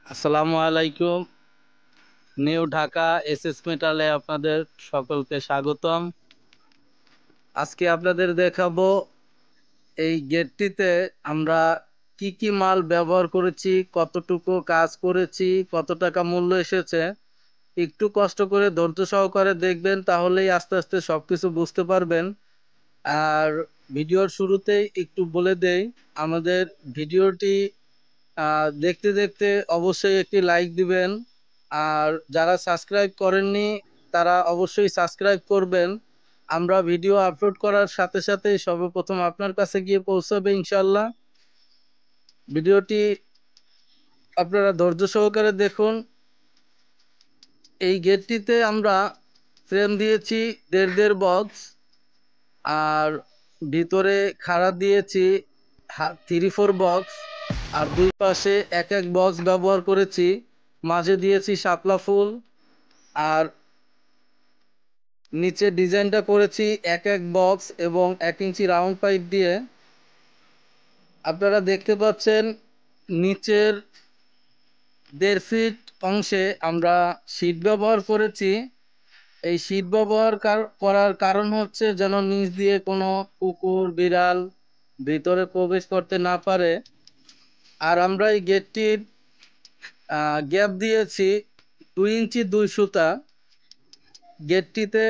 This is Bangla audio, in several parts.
আসসালামু আলাইকুম। নিউ ঢাকা এসএস মেটালে আপনাদের সকলকে স্বাগতম। আজকে আপনাদের দেখাবো এই গেটটিতে আমরা কি কি মাল ব্যবহার করেছি, কতটুকু কাজ করেছি, কত টাকা মূল্য এসেছে। একটু কষ্ট করে ধৈর্য সহকারে দেখবেন, তাহলেই আস্তে আস্তে সবকিছু বুঝতে পারবেন। আর ভিডিওর শুরুতেই একটু বলে দেই, আমাদের ভিডিওটি দেখতে দেখতে অবশ্যই একটি লাইক দিবেন। আর যারা সাবস্ক্রাইব করেননি তারা অবশ্যই সাবস্ক্রাইব করবেন। আমরা ভিডিও আপলোড করার সাথে সাথে সর্বপ্রথম আপনার কাছে গিয়ে পৌঁছাবে ইনশাল্লাহ। ভিডিওটি আপনারা ধৈর্য সহকারে দেখুন। এই গেটটিতে আমরা ফ্রেম দিয়েছি 1.5 বক্স, আর ভিতরে খাড়া দিয়েছি 3-4 বক্স, আর দুই পাশে এক এক বক্স ব্যবহার করেছি। মাঝে দিয়েছি শাপলা ফুল, আর নিচে ডিজাইনটা করেছি এক এক বক্স এবং 1 ইঞ্চি রাউন্ড পাইপ দিয়ে। আপনারা দেখতে পাচ্ছেন নিচের 1.5 ফিট অংশে আমরা শীট ব্যবহার করেছি। এই শীট ব্যবহার করার কারণ হচ্ছে যেন নিচ দিয়ে কোনো কুকুর বিড়াল ভিতরে প্রবেশ করতে না পারে। আর আমরা এই গেটটির গ্যাপ দিয়েছি 2 ইঞ্চি 2 সুতা। গেটটিতে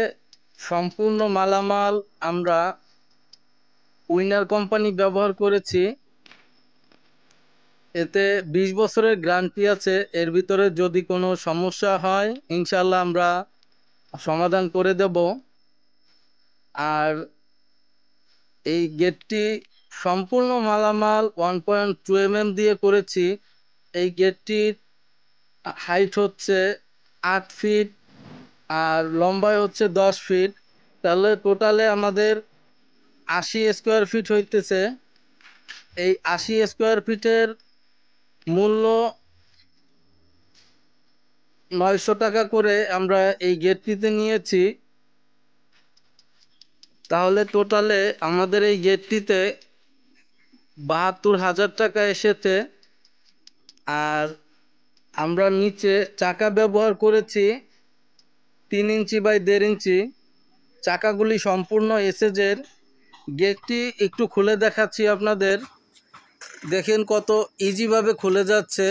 সম্পূর্ণ মালামাল আমরা উইনার কোম্পানি ব্যবহার করেছি। এতে 20 বছরের গ্যারান্টি আছে। এর ভিতরে যদি কোনো সমস্যা হয় ইনশাল্লাহ আমরা সমাধান করে দেব। আর এই গেটটি সম্পূর্ণ মালামাল 1.2 mm দিয়ে করেছি। এই গেটটির হাইট হচ্ছে 8 ফিট আর লম্বায় হচ্ছে 10 ফিট। তাহলে টোটালে আমাদের 80 স্কোয়ার ফিট হইতেছে। এই 80 স্কোয়ার ফিটের মূল্য 900 টাকা করে আমরা এই গেটটিতে নিয়েছি। তাহলে টোটালে আমাদের এই গেটটিতে 72,000 টাকা এসেছে। আর আমরা নিচে চাকা ব্যবহার করেছি 3 ইঞ্চি বাই 1.5 ইঞ্চি। চাকাগুলি সম্পূর্ণ এসএজের। গেটটি একটু খুলে দেখাচ্ছি আপনাদের, দেখেন কত ইজিভাবে খুলে যাচ্ছে।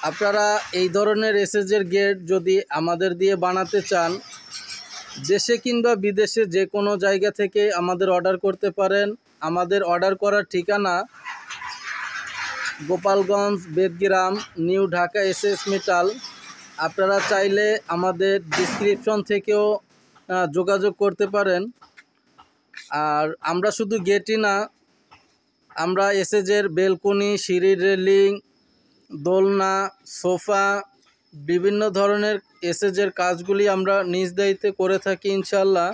আপনারা এই ধরনের এসএজের গেট যদি আমাদের দিয়ে বানাতে চান, দেশে কিংবা বিদেশে যে কোনো জায়গা থেকে আমাদের অর্ডার করতে পারেন। আমাদের অর্ডার করার ঠিকানা Gopalganj, Bedgram, new Dhaka SS metal. আপনারা চাইলে আমাদের ডিসক্রিপশন থেকেও যোগাযোগ করতে পারেন। আর আমরা শুধু গেটই না, আমরা এসএজের বেলকনি, সিঁড়ির রেলিং, দোলনা, সোফা, বিভিন্ন ধরনের এসএজের কাজগুলি আমরা নিজ দায়িত্বে করে থাকি ইনশাল্লাহ।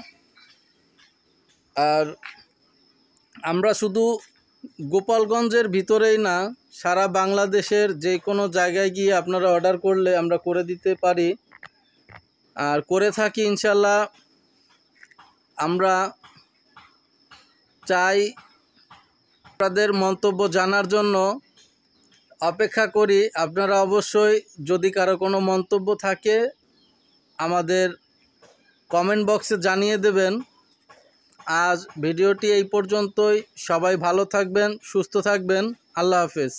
আর আমরা শুধু গোপালগঞ্জের ভিতরেই না, সারা বাংলাদেশের যে কোনো জায়গায় গিয়ে আপনারা অর্ডার করলে আমরা করে দিতে পারি আর করে থাকি ইনশাল্লাহ। আমরা চাই আপনাদের মন্তব্য জানার জন্য, অপেক্ষা করি। আপনারা অবশ্যই যদি কারো কোনো মন্তব্য থাকে আমাদের কমেন্ট বক্সে জানিয়ে দেবেন। আজ ভিডিওটি এই পর্যন্তই। সবাই ভালো থাকবেন, সুস্থ থাকবেন। আল্লাহ হাফেজ।